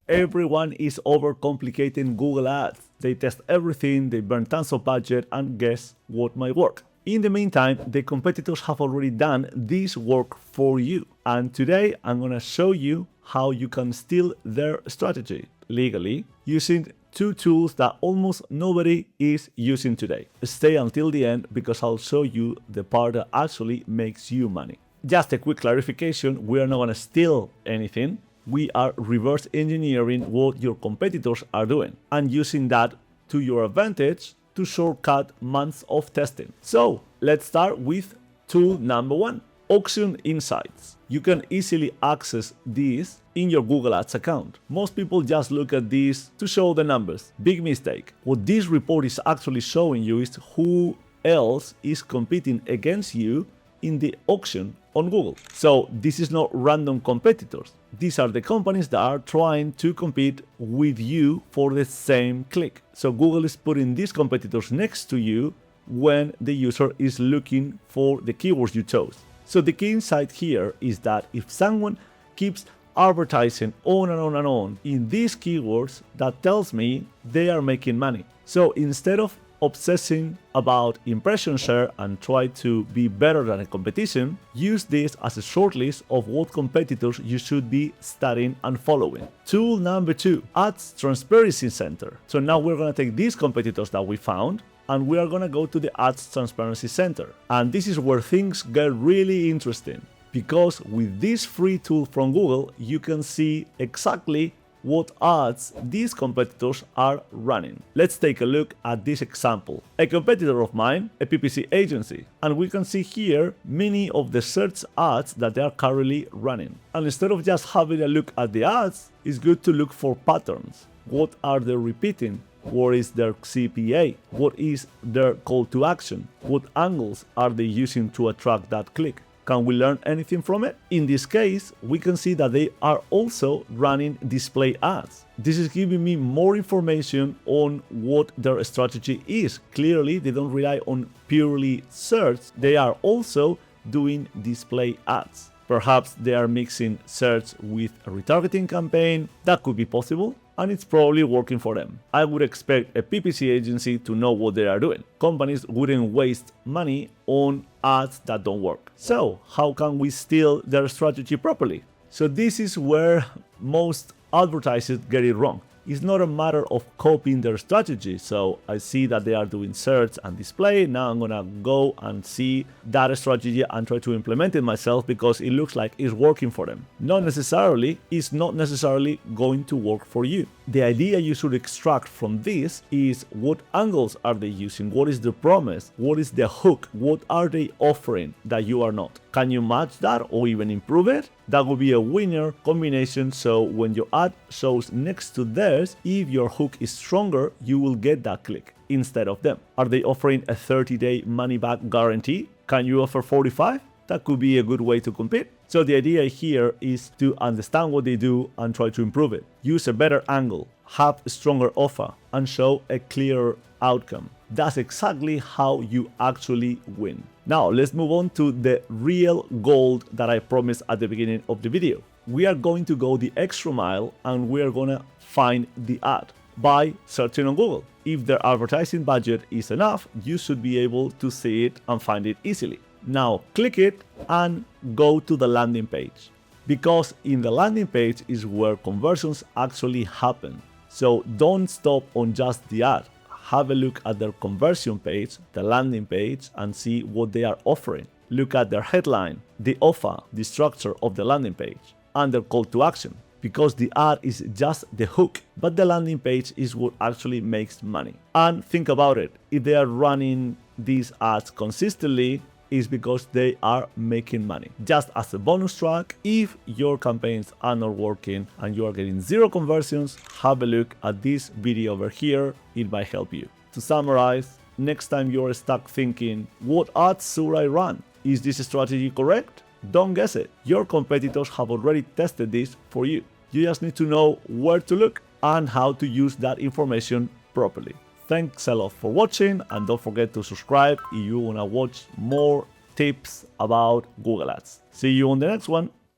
Everyone is overcomplicating Google Ads. They test everything, they burn tons of budget, and guess what might work? In the meantime, the competitors have already done this work for you. And today I'm gonna show you how you can steal their strategy legally using two tools that almost nobody is using today. Stay until the end because I'll show you the part that actually makes you money. Just a quick clarification, we are not gonna steal anything. We are reverse engineering what your competitors are doing and using that to your advantage to shortcut months of testing. So let's start with tool number one, Auction Insights. You can easily access this in your Google Ads account. Most people just look at this to show the numbers. Big mistake. What this report is actually showing you is who else is competing against you in the auction on Google. So this is not random competitors. These are the companies that are trying to compete with you for the same click. So Google is putting these competitors next to you when the user is looking for the keywords you chose. So the key insight here is that if someone keeps advertising on and on and on in these keywords, that tells me they are making money. So instead of obsessing about impression share and try to be better than a competition, use this as a short list of what competitors you should be studying and following. Tool number two, Ads Transparency Center. So now we're going to take these competitors that we found and we are going to go to the Ads Transparency Center. And this is where things get really interesting because with this free tool from Google, you can see exactly what ads these competitors are running. Let's take a look at this example. A competitor of mine, a PPC agency, and we can see here many of the search ads that they are currently running. And instead of just having a look at the ads, it's good to look for patterns. What are they repeating? What is their CPA? What is their call to action? What angles are they using to attract that click? Can we learn anything from it? In this case, we can see that they are also running display ads. This is giving me more information on what their strategy is. Clearly, they don't rely on purely search. They are also doing display ads. Perhaps they are mixing search with a retargeting campaign. That could be possible, and it's probably working for them. I would expect a PPC agency to know what they are doing. Companies wouldn't waste money on ads that don't work. So how can we steal their strategy properly? So this is where most advertisers get it wrong. It's not a matter of copying their strategy. So I see that they are doing search and display. Now I'm gonna go and see that strategy and try to implement it myself because it looks like it's working for them. Not necessarily, it's not necessarily going to work for you. The idea you should extract from this is what angles are they using? What is the promise? What is the hook? What are they offering that you are not? Can you match that or even improve it? That would be a winner combination. So when your ad shows next to theirs, if your hook is stronger, you will get that click instead of them. Are they offering a 30-day money-back guarantee? Can you offer 45? That could be a good way to compete. So the idea here is to understand what they do and try to improve it. Use a better angle, have a stronger offer, and show a clearer outcome. That's exactly how you actually win. Now let's move on to the real gold that I promised at the beginning of the video. We are going to go the extra mile and we are gonna find the ad by searching on Google. If their advertising budget is enough, you should be able to see it and find it easily. Now click it and go to the landing page, because in the landing page is where conversions actually happen. So don't stop on just the ad. Have a look at their conversion page, the landing page, and see what they are offering. Look at their headline, the offer, the structure of the landing page, and their call to action. Because the ad is just the hook, but the landing page is what actually makes money. And think about it, if they are running these ads consistently, is because they are making money. Just as a bonus track, if your campaigns are not working and you are getting zero conversions, have a look at this video over here, it might help you. To summarize, next time you're stuck thinking, what ads should I run? Is this strategy correct? Don't guess it. Your competitors have already tested this for you. You just need to know where to look and how to use that information properly. Thanks a lot for watching, and don't forget to subscribe if you want to watch more tips about Google Ads. See you on the next one.